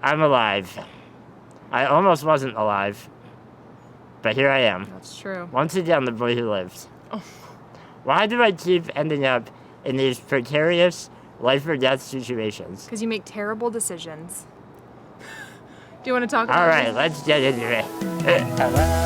I'm alive. I almost wasn't alive, but here I am. That's true. Once again, the boy who lives. Oh. Why do I keep ending up in these precarious life or death situations? Because you make terrible decisions. Do you want to talk about All right, this? let's get into it. Hello.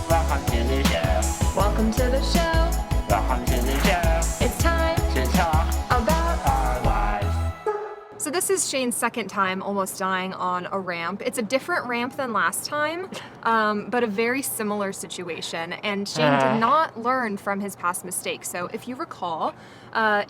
Welcome to the show. Welcome to the show. Welcome to the show. It's time To talk about... our lives. So this is Shane's second time almost dying on a ramp. It's a different ramp than last time, but a very similar situation. And Shane did not learn from his past mistakes. So if you recall,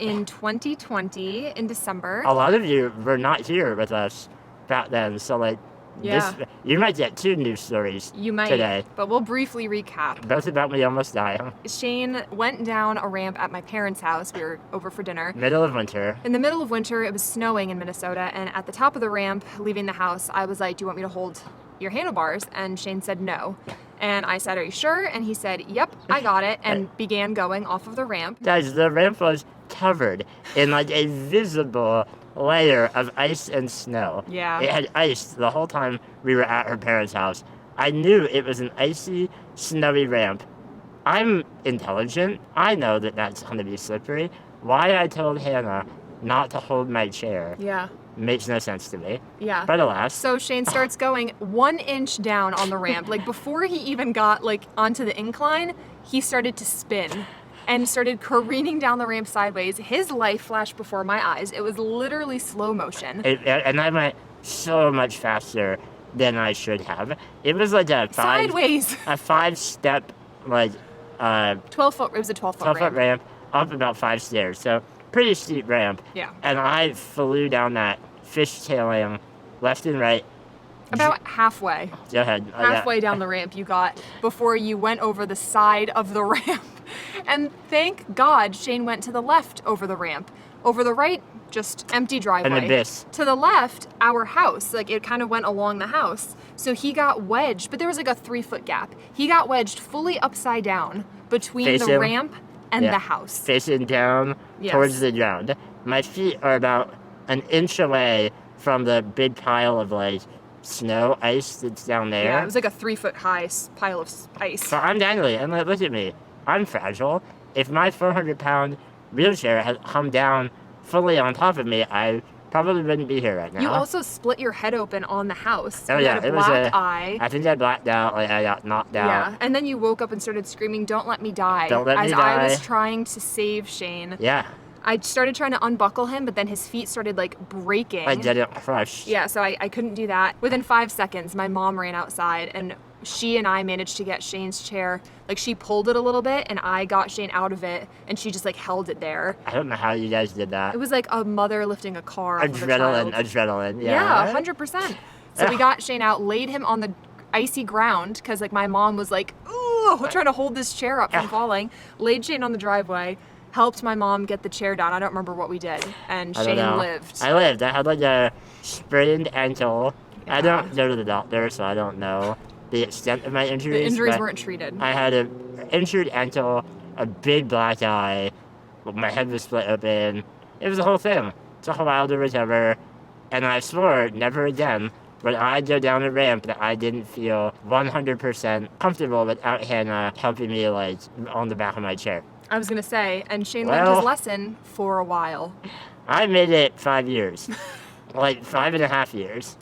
in 2020, in December... A lot of you were not here with us back then, so like, Yeah. you might get two news stories You might, today. but we'll briefly recap. Both about me almost dying. Shane went down a ramp at my parents' house. We were over for dinner. Middle of winter. In the middle of winter, it was snowing in Minnesota, and at the top of the ramp, leaving the house, I was like, do you want me to hold your handlebars? And Shane said no. And I said, are you sure? And he said, yep, I got it, and began going off of the ramp. Guys, the ramp was covered in like a visible layer of ice and snow. Yeah. It had ice the whole time we were at her parents' house. I knew it was an icy, snowy ramp. I'm intelligent. I know that that's going to be slippery. Why I told Hannah not to hold my chair Yeah. makes no sense to me. Yeah. But alas. So Shane starts going 1 inch down on the ramp. Like before he even got like onto the incline, he started to spin and started careening down the ramp sideways. His life flashed before my eyes. It was literally slow motion. And I went so much faster than I should have. It was like a Sideways. a 5-step, like, 12 foot. It was a 12-foot 12-foot ramp. ramp up about 5 stairs. So pretty steep ramp. Yeah. And I flew down that, fishtailing left and right. About halfway. Go ahead. Halfway down the ramp you got before you went over the side of the ramp. And thank God Shane went to the left over the ramp. Over the right, just empty driveway. An abyss. To the left, our house. Like it kind of went along the house. So he got wedged, but there was like a 3-foot gap. He got wedged fully upside down between the Facing- ramp and Yeah. the house. Facing down Yes. towards the ground. My feet are about an inch away from the big pile of like snow, ice that's down there. Yeah, it was like a 3-foot high pile of ice. So I'm dangling, and like, look at me. I'm fragile. If my 400-pound wheelchair had come down fully on top of me, I probably wouldn't be here right now. You also split your head open on the house. Oh You yeah, had a it was black eye. I think I blacked out. Like I got knocked out. Yeah, and then you woke up and started screaming, "Don't let me die!" Don't let me as I was die. trying to save Shane. Yeah, I started trying to unbuckle him, but then his feet started like breaking. I didn't crush. Yeah, so I couldn't do that. Within 5 seconds, my mom ran outside, and she and I managed to get Shane's chair. Like she pulled it a little bit, and I got Shane out of it, and she just like held it there. I don't know how you guys did that. It was like a mother lifting a car off of a child. Adrenaline. Yeah, Yeah, 100%. So we got Shane out, laid him on the icy ground, because like my mom was like, ooh, trying to hold this chair up from falling. Laid Shane on the driveway, helped my mom get the chair down. I don't remember what we did. And I don't Shane know. lived. I lived. I had like a sprained ankle. I Yeah. don't go to the doctor, so I don't know the extent of my injuries. The injuries but weren't treated. I had an injured ankle, a big black eye, my head was split open. It was a whole thing. It took a while to recover, and I swore never again would I go down a ramp that I didn't feel 100% comfortable without Hannah helping me like on the back of my chair. I was gonna say, and Shane learned Well- his lesson for a while. I made it 5 years, like 5.5 years.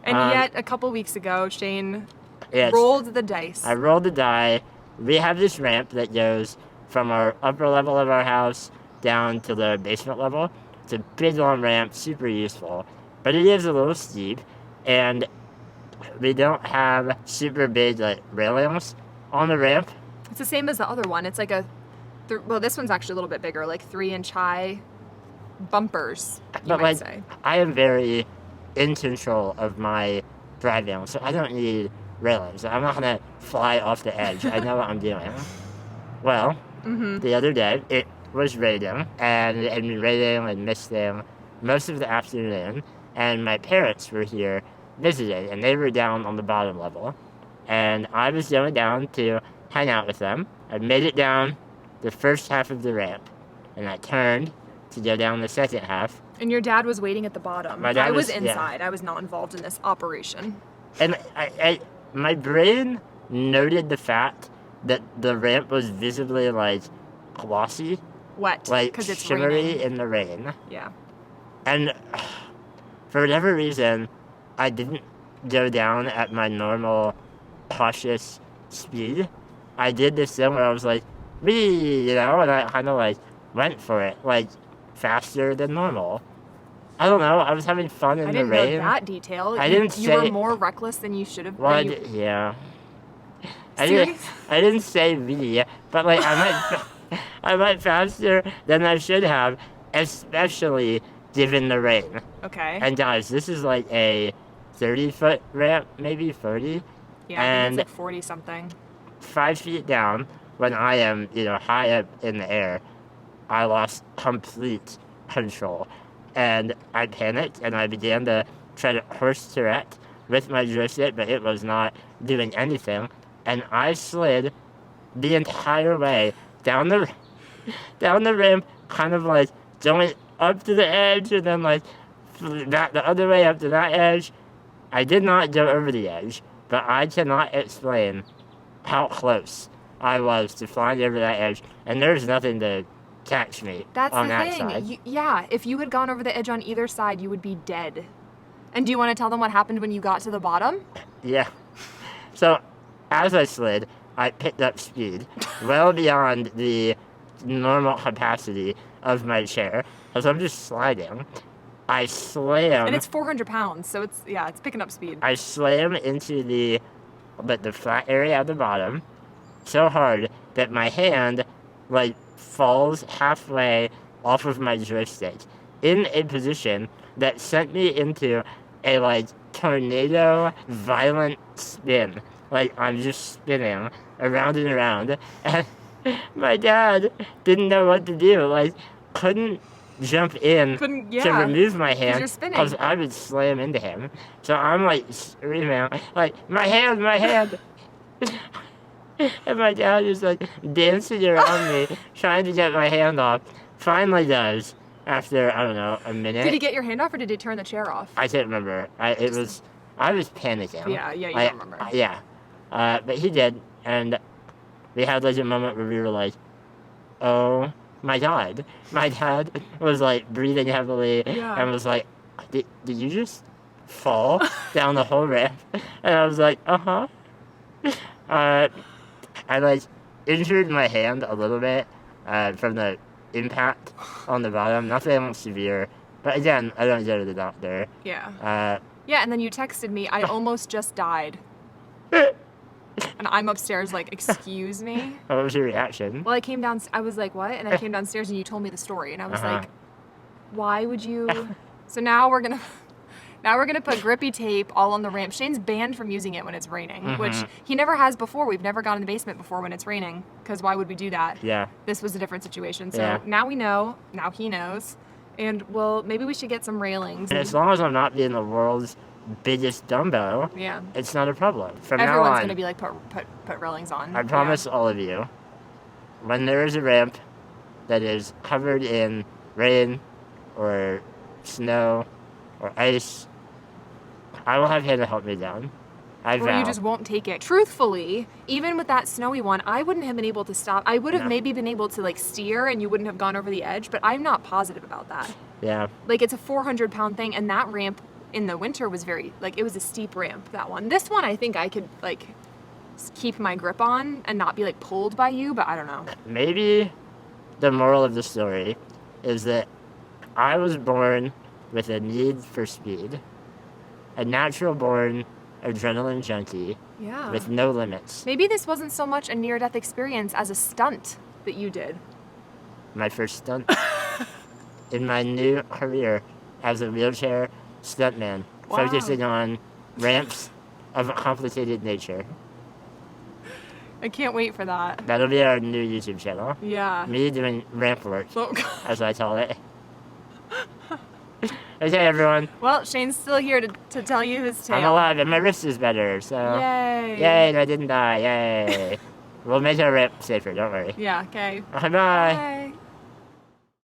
And Um, yet, a couple weeks ago, Shane Yes. rolled the dice. I rolled the die. We have this ramp that goes from our upper level of our house down to the basement level. It's a big long ramp, super useful, but it is a little steep, and we don't have super big like railings on the ramp. It's the same as the other one. It's like a, well, this one's actually a little bit bigger, like 3-inch high bumpers, you But might like, say. I am very in control of my driving, so I don't need railings. I'm not gonna fly off the edge. I know what I'm doing. Well, the other day it was raining, and it had been raining and misting most of the afternoon, and my parents were here visiting, and they were down on the bottom level, and I was going down to hang out with them. I made it down the first half of the ramp, and I turned to go down the second half. And your dad was waiting at the bottom. My dad I was was- inside. yeah. I was not involved in this operation. And my brain noted the fact that the ramp was visibly, like, glossy, Wet. like, Because it's shimmery raining. in the rain. Yeah. And for whatever reason, I didn't go down at my normal, cautious speed. I did this thing where I was like, wee, and I kind of, like, went for it, like, faster than normal. I don't know, I was having fun in I the didn't rain. know that detail. I You- didn't You were say- more reckless than you should have Well, been. yeah. Serious? I didn't say me, but like I went faster than I should have, especially given the rain. Okay. And guys, this is like a 30-foot ramp, maybe 30, yeah, I and think it's like 40 something. 5 feet down, when I am, high up in the air, I lost complete control. And I panicked, and I began to try to horse Tourette with my joystick, but it was not doing anything. And I slid the entire way down the ramp, kind of like going up to the edge, and then like back the other way up to that edge. I did not go over the edge, but I cannot explain how close I was to flying over that edge, and there's nothing to catch me That's on the that thing. side. Yeah, if you had gone over the edge on either side, you would be dead. And do you want to tell them what happened when you got to the bottom? Yeah. So, as I slid, I picked up speed well beyond the normal capacity of my chair. As I'm just sliding, I slam. And it's 400 pounds, so it's picking up speed. I slam into the flat area at the bottom so hard that my hand, like, falls halfway off of my joystick in a position that sent me into a, like, tornado violent spin. Like, I'm just spinning around and around. And my dad didn't know what to do. Like, couldn't jump in Couldn't- to yeah, remove my hand you're spinning. because I would slam into him. So I'm, like, screaming, like, my hand! And my dad is, like, dancing around me, trying to get my hand off. Finally does, after, I don't know, a minute. Did he get your hand off or did he turn the chair off? I can't remember. I was panicking. Yeah, you I- don't remember. Yeah. But he did, and we had, like, a moment where we were like, oh my God. My dad was, like, breathing heavily Yeah. and was like, did you just fall down the whole ramp? And I was like, uh-huh. I, like, injured my hand a little bit from the impact on the bottom. Nothing severe. But again, I don't go to the doctor. Yeah. Yeah, and then you texted me, I almost just died. And I'm upstairs like, excuse me? What was your reaction? Well, I came down, I was like, what? And I came downstairs and you told me the story. And I was like, why would you? So now we're going to put grippy tape all on the ramp. Shane's banned from using it when it's raining, which he never has before. We've never gone in the basement before when it's raining, because why would we do that? Yeah. This was a different situation. So Yeah. now we know, now he knows. And well, maybe we should get some railings. And as long as I'm not being the world's biggest Dumbo, Yeah. it's not a problem. From Everyone's now on, going to be like, put railings on. I promise all of you, when there is a ramp that is covered in rain or snow or ice, I will have Hannah help me down. I Or vow. you just won't take it. Truthfully, even with that snowy one, I wouldn't have been able to stop. I would have No. maybe been able to like steer and you wouldn't have gone over the edge, but I'm not positive about that. Yeah. Like it's a 400-pound thing, and that ramp in the winter was very, like it was a steep ramp, that one. This one, I think I could like keep my grip on and not be like pulled by you, but I don't know. Maybe the moral of the story is that I was born with a need for speed, a natural-born adrenaline junkie Yeah. with no limits. Maybe this wasn't so much a near-death experience as a stunt that you did. My first stunt in my new career as a wheelchair stuntman, Wow. focusing on ramps of a complicated nature. I can't wait for that. That'll be our new YouTube channel. Yeah. Me doing ramp work, Oh, God. as I call it. Okay, everyone. Well, Shane's still here to tell you his tale. I'm alive and my wrist is better, so. Yay. Yay, and I didn't die. Yay. We'll make our ramp safer, don't worry. Yeah, okay. Bye. Bye.